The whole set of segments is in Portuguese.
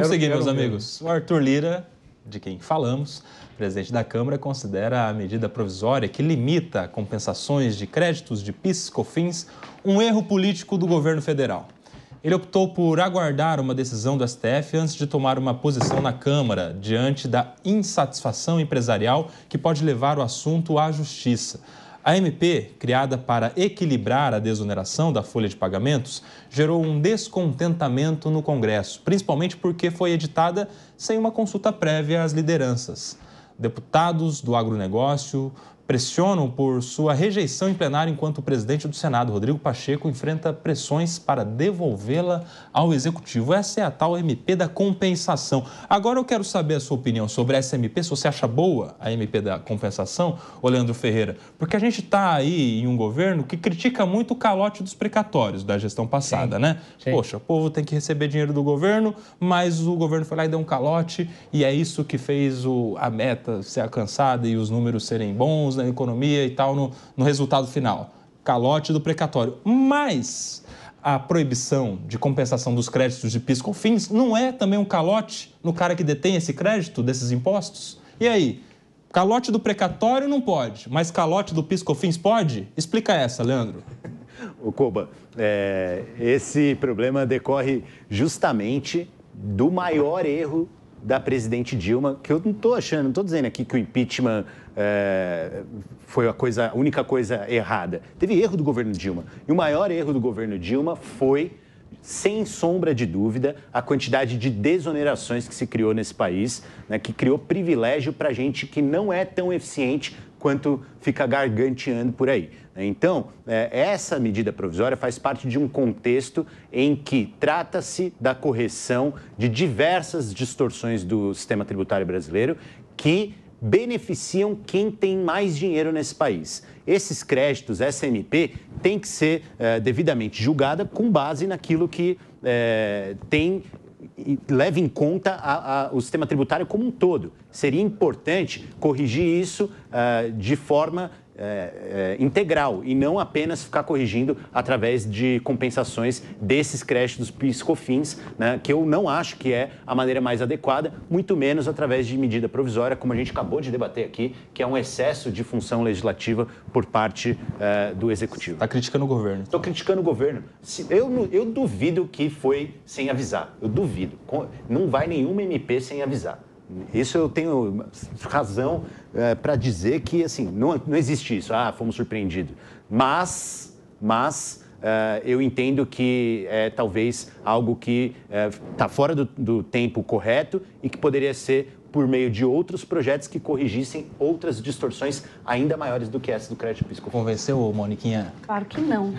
Vamos seguir, meus amigos. O Arthur Lira, de quem falamos, presidente da Câmara, considera a medida provisória que limita compensações de créditos de PIS e COFINS um erro político do governo federal. Ele optou por aguardar uma decisão do STF antes de tomar uma posição na Câmara, diante da insatisfação empresarial que pode levar o assunto à Justiça. A MP, criada para equilibrar a desoneração da folha de pagamentos, gerou um descontentamento no Congresso, principalmente porque foi editada sem uma consulta prévia às lideranças. Deputados do agronegócio pressionam por sua rejeição em plenário, enquanto o presidente do Senado, Rodrigo Pacheco, enfrenta pressões para devolvê-la ao Executivo. Essa é a tal MP da compensação. Agora eu quero saber a sua opinião sobre essa MP, se você acha boa a MP da compensação, ô Leandro Ferreira, porque a gente está aí em um governo que critica muito o calote dos precatórios da gestão passada, né? Sim. Poxa, o povo tem que receber dinheiro do governo, mas o governo foi lá e deu um calote e é isso que fez a meta ser alcançada e os números serem bons na economia e tal no resultado final. Calote do precatório. Mas a proibição de compensação dos créditos de PIS e COFINS não é também um calote no cara que detém esse crédito desses impostos? E aí? Calote do precatório não pode, mas calote do PIS e COFINS pode? Explica essa, Leandro. Ô, Koba, esse problema decorre justamente do maior erro da presidente Dilma, que eu não estou achando, não estou dizendo aqui que o impeachment foi a única coisa errada. Teve erro do governo Dilma. E o maior erro do governo Dilma foi, sem sombra de dúvida, a quantidade de desonerações que se criou nesse país, né, que criou privilégio para gente que não é tão eficiente quanto fica garganteando por aí. Então, essa medida provisória faz parte de um contexto em que trata-se da correção de diversas distorções do sistema tributário brasileiro que beneficiam quem tem mais dinheiro nesse país. Esses créditos, essa MP, tem que ser devidamente julgada com base naquilo que leva em conta o sistema tributário como um todo. Seria importante corrigir isso de forma integral e não apenas ficar corrigindo através de compensações desses créditos PIS e COFINS, né, que eu não acho que é a maneira mais adequada, muito menos através de medida provisória, como a gente acabou de debater aqui, que é um excesso de função legislativa por parte do Executivo. Está criticando o governo. Estou criticando o governo. Eu duvido que foi sem avisar. Eu duvido. Não vai nenhuma MP sem avisar. Isso eu tenho razão para dizer que, assim, não existe isso. Fomos surpreendidos. Mas eu entendo que é talvez algo que está fora do tempo correto e que poderia ser por meio de outros projetos que corrigissem outras distorções ainda maiores do que essa do crédito PIS. Convenceu, Moniquinha? Claro que não.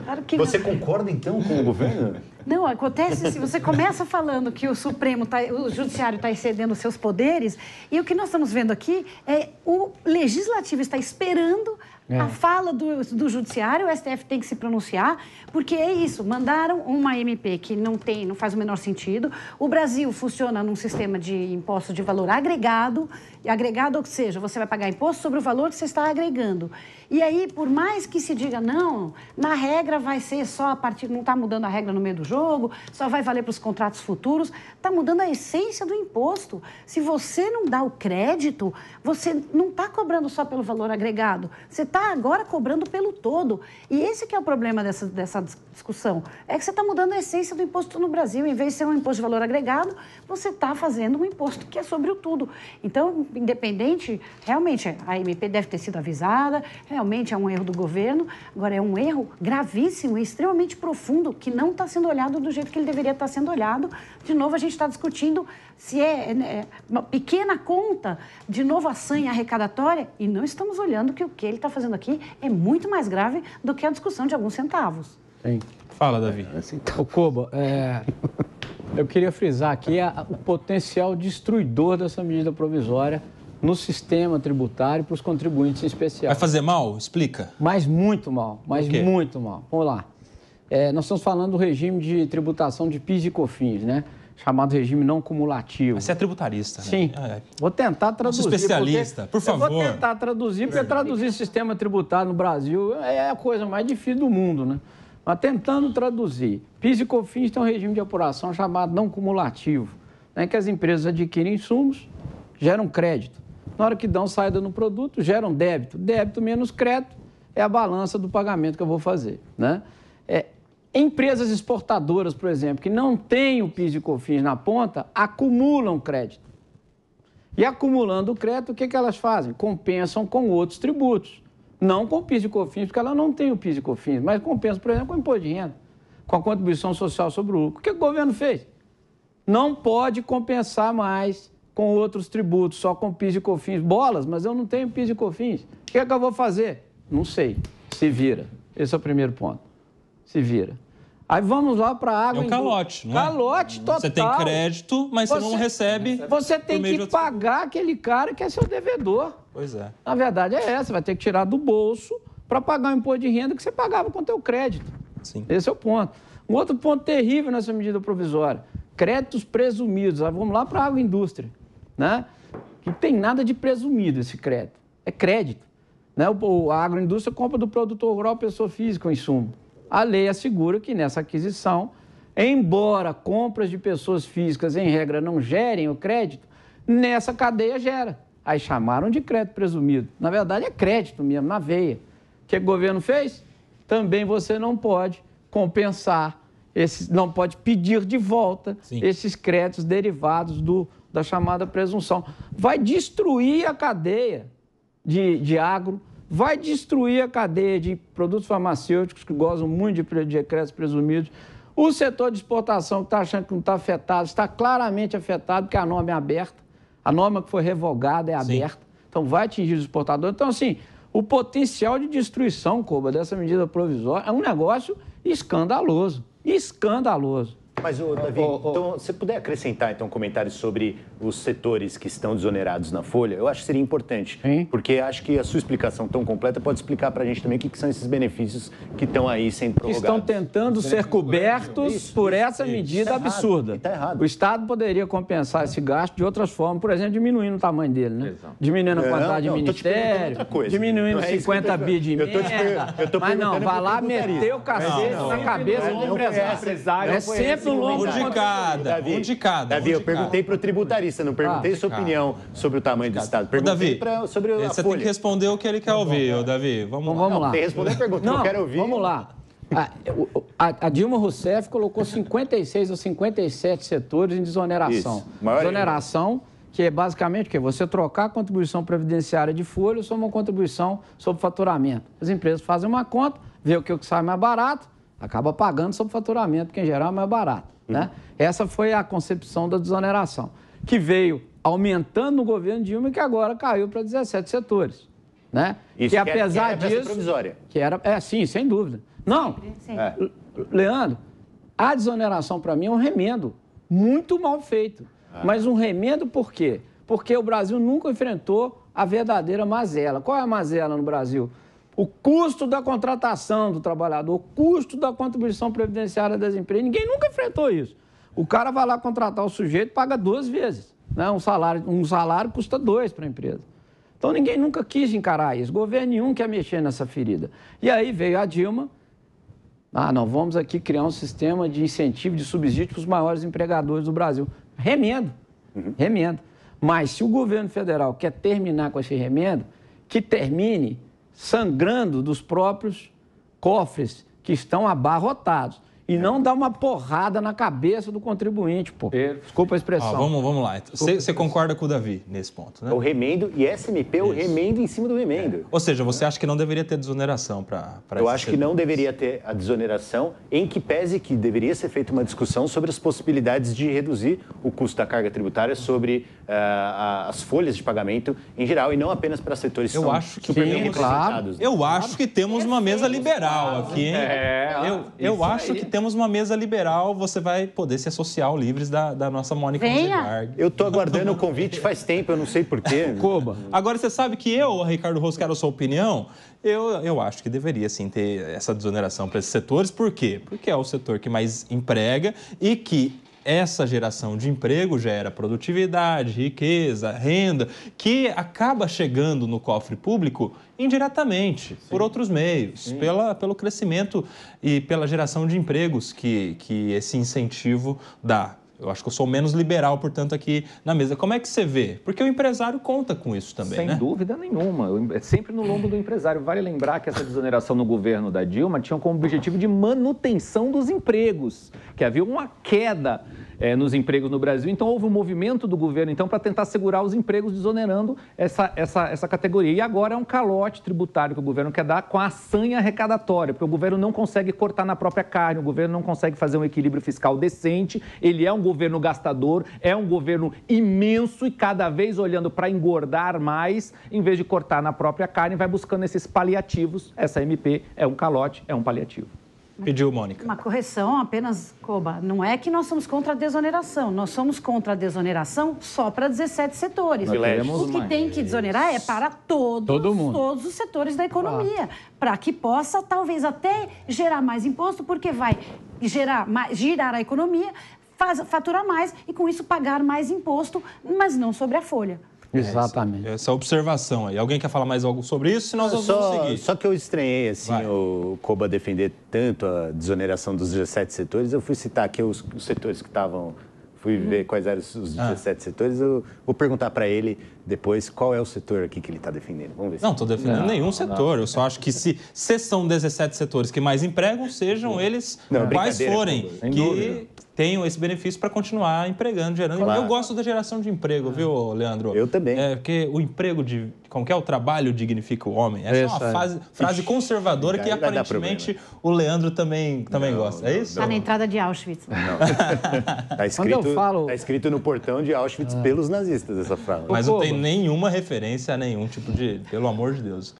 Claro que Você concorda, então, com o governo? Não, acontece se você começa falando que o o Judiciário está excedendo seus poderes, e o que nós estamos vendo aqui é o Legislativo está esperando a fala do Judiciário, o STF tem que se pronunciar, porque é isso, mandaram uma MP que não faz o menor sentido. O Brasil funciona num sistema de imposto de valor agregado, ou seja, você vai pagar imposto sobre o valor que você está agregando. E aí, por mais que se diga, não, na regra vai ser só a partir, não está mudando a regra no meio do jogo, só vai valer para os contratos futuros, está mudando a essência do imposto. Se você não dá o crédito, você não está cobrando só pelo valor agregado, você está agora cobrando pelo todo. E esse que é o problema dessa discussão, é que você está mudando a essência do imposto no Brasil. Em vez de ser um imposto de valor agregado, você está fazendo um imposto que é sobre o tudo. Então, independente, realmente, a MP deve ter sido avisada, realmente é um erro do governo, agora é um erro gravíssimo e extremamente profundo, que não está sendo olhado do jeito que ele deveria estar sendo olhado. De novo, a gente está discutindo se é uma pequena conta, de novo a sanha arrecadatória, e não estamos olhando que o que ele está fazendo aqui é muito mais grave do que a discussão de alguns centavos. Sim. Fala, Davi. Ô, Koba, eu queria frisar aqui o potencial destruidor dessa medida provisória no sistema tributário para os contribuintes em especial. Vai fazer mal? Explica. Mas muito mal, muito mal. Vamos lá. Nós estamos falando do regime de tributação de PIS e COFINS, né? Chamado regime não cumulativo. Você é tributarista, né? Sim. Vou tentar traduzir. Nosso especialista, por favor. Eu vou tentar traduzir, porque traduzir sistema tributário no Brasil é a coisa mais difícil do mundo, né? Mas tentando traduzir, PIS e COFINS tem um regime de apuração chamado não cumulativo, né, que as empresas adquirem insumos, geram crédito. Na hora que dão saída no produto, geram débito. Débito menos crédito é a balança do pagamento que eu vou fazer, né? Empresas exportadoras, por exemplo, que não têm o PIS e COFINS na ponta, acumulam crédito. E acumulando o crédito, o que elas fazem? Compensam com outros tributos. Não com PIS e COFINS, porque ela não tem o PIS e COFINS, mas compensa, por exemplo, com o imposto de renda, com a contribuição social sobre o lucro. O que o governo fez? Não pode compensar mais com outros tributos, só com PIS e COFINS. Bolas, mas eu não tenho PIS e COFINS. O que eu vou fazer? Não sei. Se vira. Esse é o primeiro ponto. Se vira. Aí vamos lá para a água. É um calote, não é? Calote total. Você tem crédito, mas você não recebe. Você tem que pagar aquele cara que é seu devedor. Pois é. Na verdade é essa, vai ter que tirar do bolso para pagar o imposto de renda que você pagava com o teu crédito. Sim. Esse é o ponto. Um outro ponto terrível nessa medida provisória, créditos presumidos. Aí vamos lá para a agroindústria, né? Que não tem nada de presumido esse crédito. É crédito. Né? A agroindústria compra do produtor rural, pessoa física, o insumo. A lei assegura que nessa aquisição, embora compras de pessoas físicas, em regra, não gerem o crédito, nessa cadeia gera. Aí chamaram de crédito presumido. Na verdade, é crédito mesmo, na veia. O que o governo fez? Também você não pode compensar, não pode pedir de volta esses créditos derivados da chamada presunção. Vai destruir a cadeia de agro, vai destruir a cadeia de produtos farmacêuticos que gozam muito de créditos presumidos. O setor de exportação, que está achando que não está afetado, está claramente afetado, porque a norma é aberta. A norma que foi revogada é aberta. Então, vai atingir os exportadores. Então, assim, o potencial de destruição, Koba, dessa medida provisória é um negócio escandaloso. Escandaloso. Mas, Davi, então, se puder acrescentar então, comentários sobre os setores que estão desonerados na Folha, eu acho que seria importante. Sim. Porque acho que a sua explicação tão completa pode explicar para a gente também o que são esses benefícios que estão aí sendo prorrogados. Estão tentando ser cobertos por essa medida absurda. Está errado. O Estado poderia compensar esse gasto de outras formas, por exemplo, diminuindo o tamanho dele, né? Diminuindo a quantidade de ministério, diminuindo 50 bi de emenda. Mas não, vai lá meter o cacete na cabeça do empresário. É sempre um longo de cada. Davi, eu perguntei para o tributarista, não perguntei sua opinião sobre o tamanho do Estado. Perguntei sobre a você Folha. tem que responder o que ele quer ouvir, Davi. Vamos lá. Tem que responder a pergunta que eu quero ouvir. Vamos lá. A Dilma Rousseff colocou 56 ou 57 setores em desoneração. Desoneração, que é basicamente o quê? Você trocar a contribuição previdenciária de folha sobre uma contribuição sobre faturamento. As empresas fazem uma conta, vê o que sai mais barato, acaba pagando sobre faturamento, porque em geral é mais barato. Né? Essa foi a concepção da desoneração, que veio aumentando no governo Dilma e que agora caiu para 17 setores. Né? Isso que apesar que era disso, provisória. que era, sim, sem dúvida. Não, Leandro, a desoneração para mim é um remendo muito mal feito. Mas um remendo por quê? Porque o Brasil nunca enfrentou a verdadeira mazela. Qual é a mazela no Brasil? O custo da contratação do trabalhador, o custo da contribuição previdenciária das empresas. Ninguém nunca enfrentou isso. O cara vai lá contratar o sujeito, paga 2 vezes. Né? Um salário custa 2 para a empresa. Então, ninguém nunca quis encarar isso. Governo nenhum quer mexer nessa ferida. E aí veio a Dilma. Não, vamos aqui criar um sistema de incentivo, de subsídio para os maiores empregadores do Brasil. Remendo. Remendo. Mas se o governo federal quer terminar com esse remendo, que termine sangrando dos próprios cofres que estão abarrotados. E não dar uma porrada na cabeça do contribuinte, pô. Desculpa a expressão. Vamos lá. Você concorda com o Davi nesse ponto, né? O remendo e SMP, o remendo em cima do remendo. Ou seja, você acha que não deveria ter desoneração para Eu acho que não deveria ter a desoneração, em que pese que deveria ser feita uma discussão sobre as possibilidades de reduzir o custo da carga tributária sobre as folhas de pagamento em geral, e não apenas para setores que são super bem representados. Eu acho que temos uma mesa liberal aqui, hein? Eu acho que temos uma mesa liberal, você vai poder se associar ao Livres da nossa Mônica Rosenberg. Eu estou aguardando o convite faz tempo, eu não sei porquê. Koba. Agora, você sabe que Ricardo Rossi, quero a sua opinião, eu acho que deveria, sim, ter essa desoneração para esses setores. Por quê? Porque é o setor que mais emprega e que essa geração de emprego gera produtividade, riqueza, renda, que acaba chegando no cofre público indiretamente, por outros meios, pelo crescimento e pela geração de empregos que esse incentivo dá. Eu acho que eu sou menos liberal, portanto, aqui na mesa. Como é que você vê? Porque o empresário conta com isso também, né? Sem dúvida nenhuma. É sempre no lombo do empresário. Vale lembrar que essa desoneração no governo da Dilma tinha como objetivo de manutenção dos empregos, que havia uma queda nos empregos no Brasil. Então, houve um movimento do governo para tentar segurar os empregos, desonerando essa categoria. E agora é um calote tributário que o governo quer dar com a sanha arrecadatória, porque o governo não consegue cortar na própria carne, o governo não consegue fazer um equilíbrio fiscal decente, ele é um governo gastador, é um governo imenso e cada vez olhando para engordar mais, em vez de cortar na própria carne, vai buscando esses paliativos. Essa MP é um calote, é um paliativo. Pediu, Mônica. Uma correção apenas, Koba. Não é que nós somos contra a desoneração. Nós somos contra a desoneração só para 17 setores. O que tem que desonerar é para todos os setores da economia. Para que possa, talvez, até gerar mais imposto, porque vai girar a economia, faturar mais e, com isso, pagar mais imposto, mas não sobre a folha. Exatamente. Essa observação aí. Alguém quer falar mais algo sobre isso? Senão nós vamos seguir. Só que eu estranhei, assim, o Koba defender tanto a desoneração dos 17 setores. Eu fui citar aqui os setores que estavam... Fui ver quais eram os 17 setores. Eu vou perguntar para ele depois qual é o setor aqui que ele está defendendo. Vamos ver. Não estou defendendo nenhum setor. Eu só acho que se são 17 setores que mais empregam, sejam eles quais forem, que tenham esse benefício para continuar empregando, gerando emprego. Eu gosto da geração de emprego, viu, Leandro? Eu também. Porque o emprego, como que é? O trabalho dignifica o homem. Essa é uma frase conservadora que aparentemente o Leandro também gosta. É isso? Está na entrada de Auschwitz. Está escrito no portão de Auschwitz pelos nazistas essa frase. Mas não tem nenhuma referência a nenhum tipo de... Pelo amor de Deus.